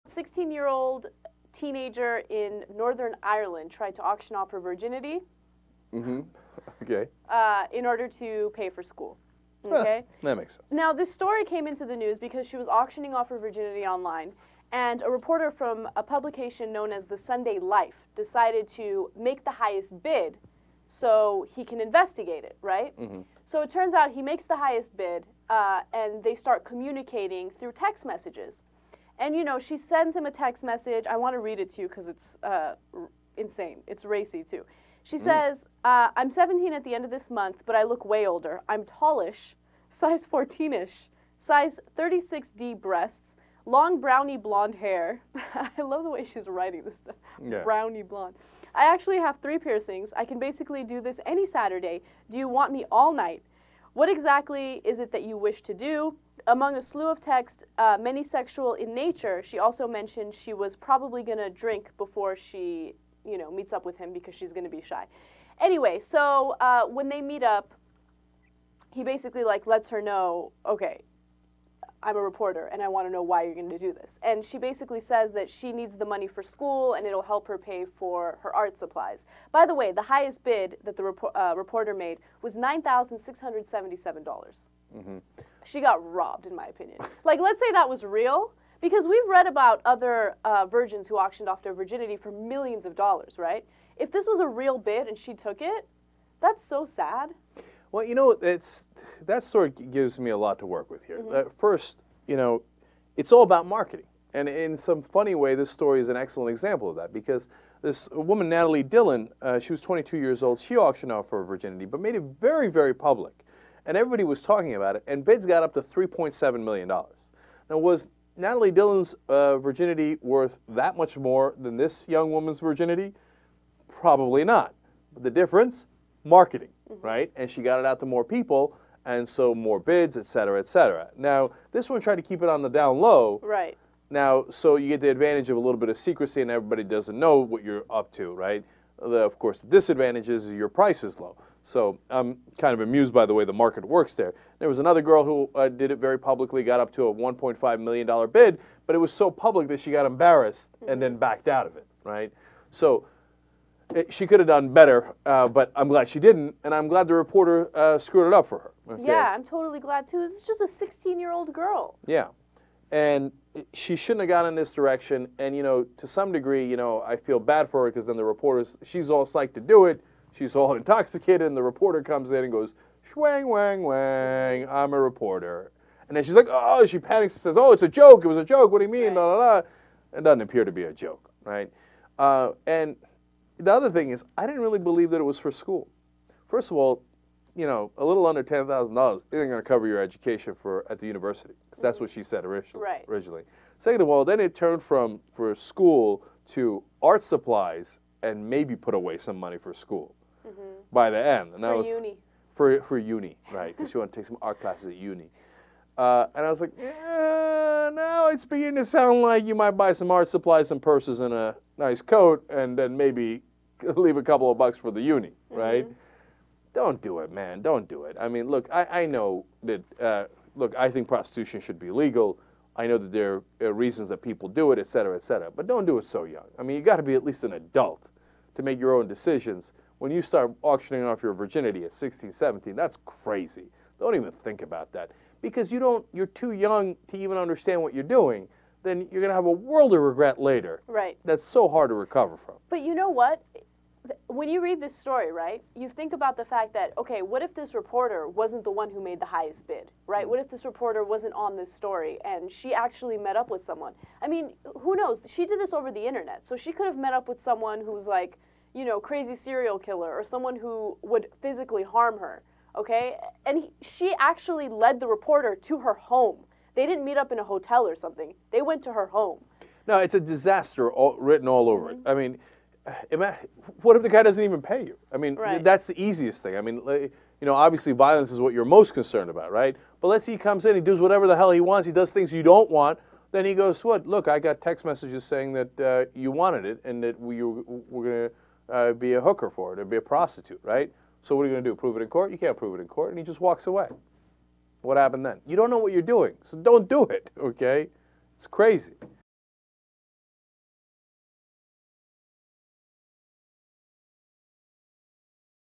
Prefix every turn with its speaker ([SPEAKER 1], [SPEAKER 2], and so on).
[SPEAKER 1] 16-year-old teenager in Northern Ireland tried to auction off her virginity.
[SPEAKER 2] Mm-hmm. Okay.
[SPEAKER 1] In order to pay for school. Okay?
[SPEAKER 2] That makes sense.
[SPEAKER 1] Now, this story came into the news because she was auctioning off her virginity online, and a reporter from a publication known as The Sunday Life decided to make the highest bid so he can investigate it, right?
[SPEAKER 2] Mm-hmm.
[SPEAKER 1] So it turns out he makes the highest bid, and they start communicating through text messages. And, you know, she sends him a text message. I want to read it to you because it's insane. It's racy, too. She says, I'm 17 at the end of this month, but I look way older. I'm tallish, size 14-ish, size 36D breasts, long brownie blonde hair. I love the way she's writing this stuff. Yeah. Brownie blonde. I actually have 3 piercings. I can basically do this any Saturday. Do you want me all night? What exactly is it that you wish to do? Among a slew of texts, many sexual in nature, she also mentioned she was probably going to drink before she, you know, meets up with him because she's going to be shy. Anyway, so when they meet up, he basically like lets her know, okay, I'm a reporter and I want to know why you're going to do this. And she basically says that she needs the money for school and it'll help her pay for her art supplies. By the way, the highest bid that the reporter made was $9,677. Mm-hmm. She got robbed, in my opinion. Like, let's say that was real. Because we've read about other virgins who auctioned off their virginity for millions of dollars, right? If this was a real bid and she took it, that's so sad.
[SPEAKER 2] Well, you know, that story gives me a lot to work with here.
[SPEAKER 1] Mm-hmm.
[SPEAKER 2] First, you know, it's all about marketing. And in some funny way, this story is an excellent example of that because this woman, Natalie Dillon, she was 22 years old. She auctioned off her virginity, but made it very, very public. And everybody was talking about it, and bids got up to $3.7 million. Now, was Natalie Dillon's virginity worth that much more than this young woman's virginity? Probably not. But the difference? Marketing, right? And she got it out to more people, and so more bids, et cetera, et cetera. Now, this one tried to keep it on the down low.
[SPEAKER 1] Right.
[SPEAKER 2] Now, so you get the advantage of a little bit of secrecy, and everybody doesn't know what you're up to, right? Of course, the disadvantage is your price is low. So I'm kind of amused by the way the market works there. There was another girl who did it very publicly, got up to a $1.5 million bid, but it was so public that she got embarrassed and then backed out of it, right? So she could have done better, but I'm glad she didn't, and I'm glad the reporter screwed it up for her. Okay?
[SPEAKER 1] Yeah, I'm totally glad too. It's just a 16-year-old girl.
[SPEAKER 2] Yeah, and she shouldn't have gone in this direction, and, you know, to some degree, you know, I feel bad for her because then the reporters, she's all psyched to do it. She's all intoxicated, and the reporter comes in and goes, "Schwang, wang, wang, I'm a reporter." And then she's like, oh, she panics and says, oh, it's a joke, it was a joke, what do you mean, la, la, la. It doesn't appear to be a joke, right? And the other thing is, I didn't really believe that it was for school. First of all, you know, a little under $10,000 isn't going to cover your education at the university, because that's what she said originally. Second of all, then it turned from for school to art supplies and maybe put away some money for school. By the end. And that was
[SPEAKER 1] uni.
[SPEAKER 2] For uni, right, because you want to take some art classes at uni. And I was like, yeah, now it's beginning to sound like you might buy some art supplies, some purses, and a nice coat, and then maybe leave a couple of bucks for the uni, right? Don't do it, man. Don't do it. I mean, look, I know that, look, I think prostitution should be legal. I know that there are reasons that people do it, et cetera, but don't do it so young. I mean, you got to be at least an adult to make your own decisions. When you start auctioning off your virginity at 16, 17, that's crazy. Don't even think about that. Because you're too young to even understand what you're doing. Then you're going to have a world of regret later.
[SPEAKER 1] Right.
[SPEAKER 2] That's so hard to recover from.
[SPEAKER 1] But you know what? When you read this story, right, you think about the fact that, okay, what if this reporter wasn't the one who made the highest bid, right? What if this reporter wasn't on this story and she actually met up with someone? I mean, who knows? She did this over the internet. So she could have met up with someone who's like, you know, crazy serial killer or someone who would physically harm her, okay? And she actually led the reporter to her home. They didn't meet up in a hotel or something. They went to her home.
[SPEAKER 2] No, it's a disaster written all over it. I mean, what if the guy doesn't even pay you? I mean, that's the easiest thing. I mean, you know, obviously violence is what you're most concerned about, right? But let's say he comes in, he does whatever the hell he wants, he does things you don't want, then he goes, what, look, I got text messages saying that you wanted it and that we're going to be a hooker for it, or be a prostitute, right? So what are you going to do, prove it in court? You can't prove it in court, and he just walks away. What happened then? You don't know what you're doing, so don't do it, okay? It's crazy.